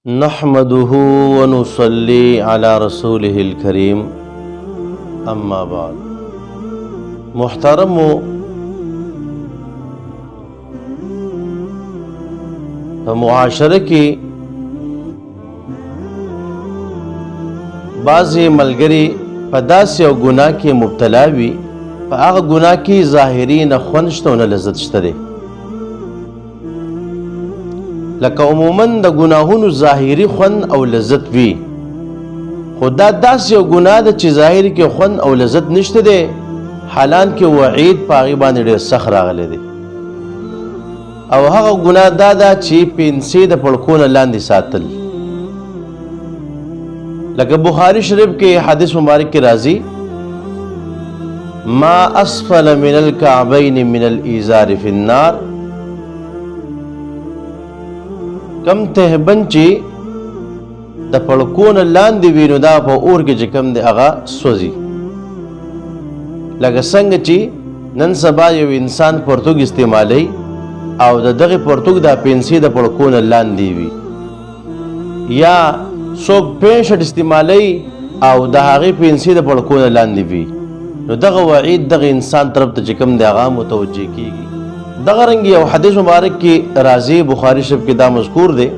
نحمده ونصلي على رسوله الكريم اما بعد محترمو په معاشره کې بعضې ملګري په داسې یو ګناه کې مبتلا وي په هغه ګناه کې ظاهري نه خوند شته او نه لذت شته دی لکه عموما د ګناهونو ظاهري خوند او لذت وي خو دا داسې یو ګناه ده چې ظاهري کې خوند او لذت نشته دی حالان کې وعید په هغې باندې ډېر سخت راغلی دی او هغه ګناه دا ده چې پنسې د پړکو نه لاندې ساتل لکه بخاري شریف کې حدیث مبارک کې راځي ما اسفل من الكعبین من الازار فی النار کم تهبند چې د پړکو نه لاندې وي نو دا په اور کې چې کم دی هغه سوځي لکه څنګه چې نن سبا یو انسان پرتوګ استعمالوي او د دغه پرتوګ دا پنسې د پړکو نه لاندې وي یا څوک پینشټ استعمالوي او د هغې پنسې د پړکو نه لاندې وي نو دغه وعید دغه انسان طرف ته چې کوم دی هغه متوجه کیږي دغه رنګ یو حدیث مبارک کې راځي بخاري شریف کې دا مذکور دی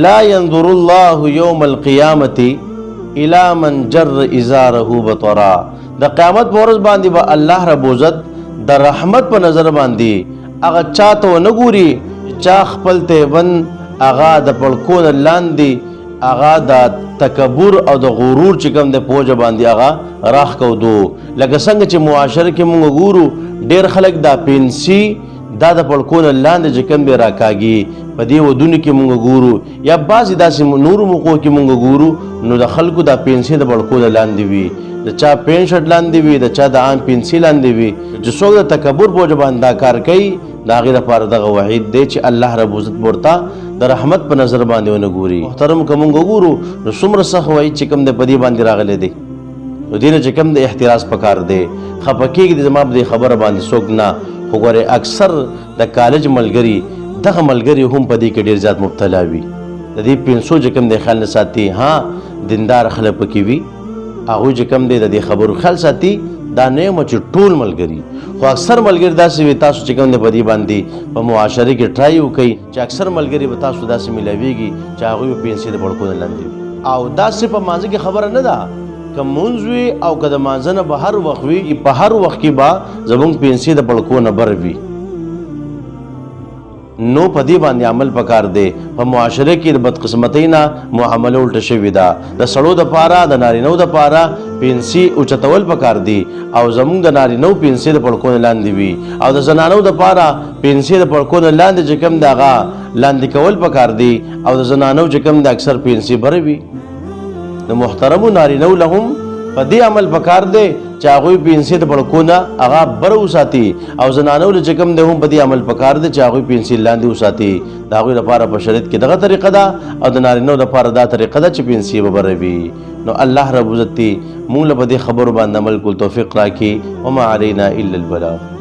لا ينظر الله يوم القيامة الى من جر ازاره بطرا د قیامت په ورځ باندې به الله رب عزت د رحمت په نظر باندې هغه چاته ونه ګوري چا خپل تیبند هغه د پړکو نه لاندې هغه د تکبر او د غرور چې کوم د پوجا باندې هغه راښکودو لکه څنګه چې معاشره کې موږ ګورو ډېر خلک دا پنسي دا د پړکو نه لاندې چې کوم دی راکاږي په دې ودونو کې موږ ګورو یا بعضې داسې نورو موقعو کې موږ ګورو نو د خلکو دا پنسي د پړکو نه لاندې وي د چا پین شرټ لاندې وي د چا د عام پنسي لاندې وي چې څوک د تکبر پوجا باندې دا کار کوي د هغې لپاره دغه وعید دی چې الله رب عزت ورته د رحمت په نظر باندې ونه ګوري محترم که موږ وګورو نو څومره سخت وعید چې کوم دی په دې باندې راغلی دی نو دې نه چې کوم د احتراز پکار دی خفه کېږي زما په دې خبره باندې څوک نه خو ګورې اکثر د کالج ملګري دغه ملګري هم په دې کې ډېر زیات مبتلا وي د دې پنسو چې کوم دی خیال نه ساتي ها دیندار خلک پکې وي هغوی چې کوم دی د دې خبرو خیال ساتي دا نه یم چې ټول ملګري خو اکثر ملګري داسې وي تاسو چې کوم دی په دې باندې په معاشرې کې ټرای وکئ چې اکثر ملګري به تاسو داسې میلاویږي چې هغوی به پنسې د پړکو نه لاندې وي او داسې په مانځه کې خبره نه ده که مونځ وي او که د مانځه نه به هر وخت وي په هر وخت کې به زموږ پنسې د پړکو نه بر وي نو په دې باندې عمل پکار دی په معاشره کې د بدقسمتۍ نه معامله الټه شوې ده د سړو دپاره د نارینهو دپاره پنسي اوچتول پکار دي او زموږ د نارینهو پنسې د پړکو نه لاندې وي او د زنانو دپاره پنسې د پړکو نه لاندې چې کوم د هغه لاندې کول پکار دي او د زنانو چې کوم د اکثر پنسې بره وي د محترمو نارینهو له هم په دې عمل پکار دی چې هغوی پنسې د پړکو نه هغه بره وساتي او زنانو له چې کوم دی هم په دې عمل پکار دی چې هغوی پنسې لاندې وساتي د هغوی لپاره په شریعت کې دغه طریقه ده او د نارینهو لپاره دا طریقه ده چې پنسې به بره وي نو الله رب عزت موږ له په دې خبرو باندې عمل کول توفیق راکړي وما علینا الا البلاغ